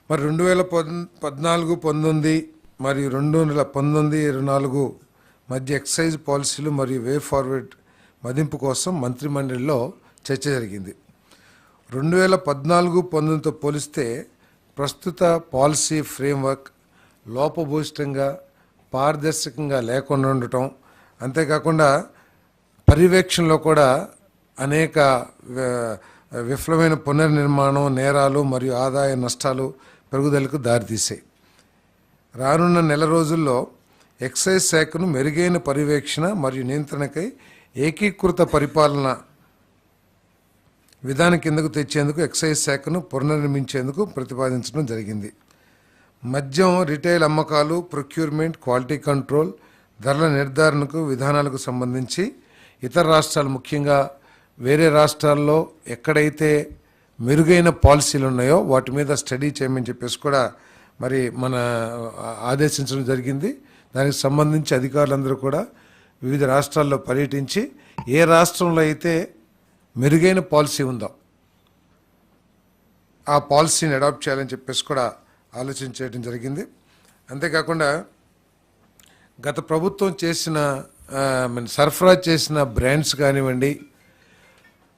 మరి 2014-19 మరియు 2019-24 మధ్య ఎక్సైజ్ పాలసీలు మరియు వే ఫార్వర్డ్ మదింపు కోసం మంత్రిమండలిలో చర్చ జరిగింది. 2014-19తో పోలిస్తే ప్రస్తుత పాలసీ ఫ్రేమ్వర్క్ లోపభూయిష్టంగా పారదర్శకంగా లేకుండా ఉండటం, అంతేకాకుండా పర్యవేక్షణలో కూడా అనేక విఫలమైన పునర్నిర్మాణం, నేరాలు మరియు ఆదాయ నష్టాలు పెరుగుదలకు దారితీశాయి. రానున్న నెల రోజుల్లో ఎక్సైజ్ శాఖను మెరుగైన పర్యవేక్షణ మరియు నియంత్రణకై ఏకీకృత పరిపాలన విధానం కిందకు తెచ్చేందుకు ఎక్సైజ్ శాఖను పునర్నిర్మించేందుకు ప్రతిపాదించడం జరిగింది. మద్యం రిటైల్ అమ్మకాలు, ప్రొక్యూర్మెంట్, క్వాలిటీ కంట్రోల్, ధరల నిర్ధారణకు విధానాలకు సంబంధించి ఇతర రాష్ట్రాలు, ముఖ్యంగా వేరే రాష్ట్రాల్లో ఎక్కడైతే మెరుగైన పాలసీలు ఉన్నాయో వాటి మీద స్టడీ చేయమని చెప్పేసి కూడా మరి మన ఆదేశించడం జరిగింది. దానికి సంబంధించి అధికారులందరూ కూడా వివిధ రాష్ట్రాల్లో పర్యటించి ఏ రాష్ట్రంలో అయితే మెరుగైన పాలసీ ఉందో ఆ పాలసీని అడాప్ట్ చేయాలని చెప్పేసి కూడా ఆలోచన చేయడం జరిగింది. అంతేకాకుండా గత ప్రభుత్వం చేసిన సరఫరా చేసిన బ్రాండ్స్ కానివ్వండి,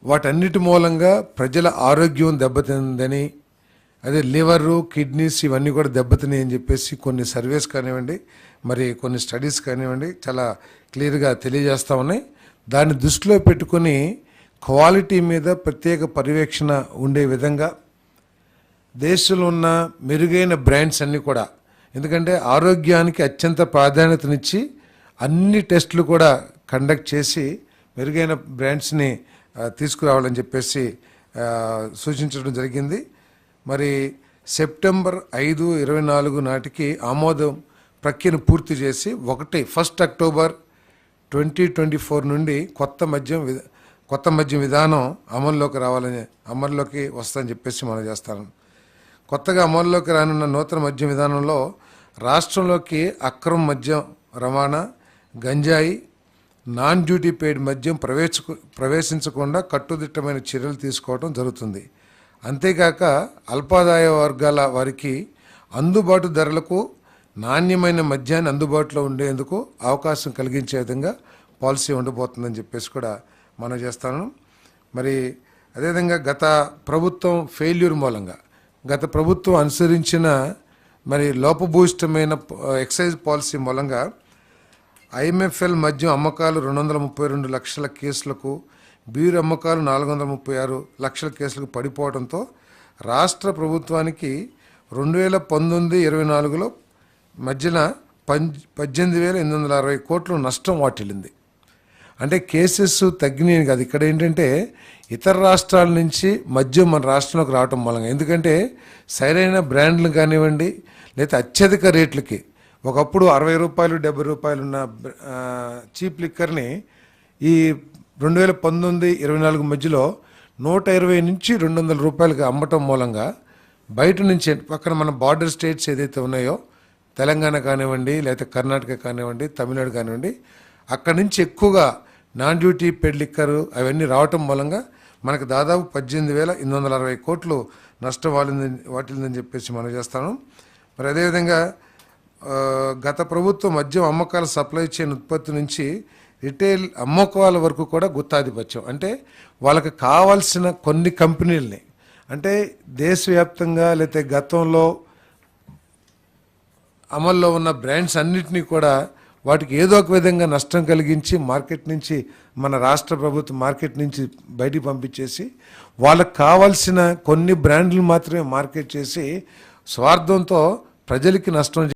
వాటన్నిటి మూలంగా ప్రజల ఆరోగ్యం దెబ్బతిందని, అదే లివరు, కిడ్నీస్ ఇవన్నీ కూడా దెబ్బతినాయి అని చెప్పేసి కొన్ని సర్వేస్ కానివ్వండి, మరి కొన్ని స్టడీస్ కానివ్వండి చాలా క్లియర్గా తెలియజేస్తూ ఉన్నాయి. దాన్ని దృష్టిలో పెట్టుకొని క్వాలిటీ మీద ప్రత్యేక పర్యవేక్షణ ఉండే విధంగా దేశంలో ఉన్న మెరుగైన బ్రాండ్స్ అన్నీ కూడా, ఎందుకంటే ఆరోగ్యానికి అత్యంత ప్రాధాన్యతనిచ్చి అన్ని టెస్టులు కూడా కండక్ట్ చేసి మెరుగైన బ్రాండ్స్ని తీసుకురావాలని చెప్పేసి సూచించడం జరిగింది. మరి సెప్టెంబర్ 5, 24 నాటికి ఆమోదం ప్రక్రియను పూర్తి చేసి 1 అక్టోబర్ 2024 నుండి కొత్త మద్యం విధానం అమల్లోకి వస్తుందని చెప్పేసి మనం చేస్తాను. కొత్తగా అమల్లోకి రానున్న నూతన మద్యం విధానంలో రాష్ట్రంలోకి అక్రమ మద్యం రవాణా, గంజాయి, నాన్ డ్యూటీ పెయిడ్ మద్యం ప్రవేశించకుండా కట్టుదిట్టమైన చర్యలు తీసుకోవడం జరుగుతుంది. అంతేకాక అల్పాదాయ వర్గాల వారికి అందుబాటు ధరలకు నాణ్యమైన మద్యాన్ని అందుబాటులో ఉండేందుకు అవకాశం కలిగించే విధంగా పాలసీ ఉండబోతుందని చెప్పేసి కూడా మనం చేస్తాను. మరి అదేవిధంగా గత ప్రభుత్వం ఫెయిల్యూర్ మూలంగా గత ప్రభుత్వం అనుసరించిన మరి లోపభూయిష్టమైన ఎక్సైజ్ పాలసీ మూలంగా ఐఎంఎఫ్ఎల్ మద్యం అమ్మకాలు 232 లక్షల కేసులకు, బీర్ అమ్మకాలు 436 లక్షల కేసులకు పడిపోవడంతో రాష్ట్ర ప్రభుత్వానికి 2019-24లో మధ్యన 18,860 కోట్లు నష్టం వాటిల్లింది. అంటే కేసెస్ తగ్గినాయి కాదు, ఇక్కడ ఏంటంటే ఇతర రాష్ట్రాల నుంచి మద్యం మన రాష్ట్రంలోకి రావటం మూలంగా, ఎందుకంటే సరైన బ్రాండ్లు కానివ్వండి లేదా అత్యధిక రేట్లకి ఒకప్పుడు 60 రూపాయలు 70 రూపాయలు ఉన్న చీప్ లిక్కర్ని ఈ 2019-24 మధ్యలో 120 నుంచి 200 రూపాయలకి అమ్మటం మూలంగా బయట నుంచి పక్కన మన బార్డర్ స్టేట్స్ ఏదైతే ఉన్నాయో, తెలంగాణ కానివ్వండి లేదా కర్ణాటక కానివ్వండి, తమిళనాడు కానివ్వండి, అక్కడి నుంచి ఎక్కువగా నాన్ డ్యూటీ పెయిడ్ లిక్కర్ అవన్నీ రావటం మూలంగా మనకు దాదాపు 18,860 కోట్లు నష్టం వాటిల్లిందని చెప్పేసి మనం చేస్తాను. మరి అదేవిధంగా గత ప్రభుత్వం మద్యం అమ్మకాల సప్లై చైన్ ఉత్పత్తి నుంచి రిటైల్ అమ్మకాల వరకు కూడా గుత్తాధిపత్యం, అంటే వాళ్ళకి కావాల్సిన కొన్ని కంపెనీలని, అంటే దేశవ్యాప్తంగా లేకపోతే గతంలో అమల్లో ఉన్న బ్రాండ్స్ అన్నిటినీ కూడా వాటికి ఏదో ఒక విధంగా నష్టం కలిగించి మార్కెట్ నుంచి మన రాష్ట్ర ప్రభుత్వం మార్కెట్ నుంచి బయటికి పంపించేసి వాళ్ళకి కావాల్సిన కొన్ని బ్రాండ్లు మాత్రమే మార్కెట్ చేసి స్వార్థంతో ప్రజలకి నష్టం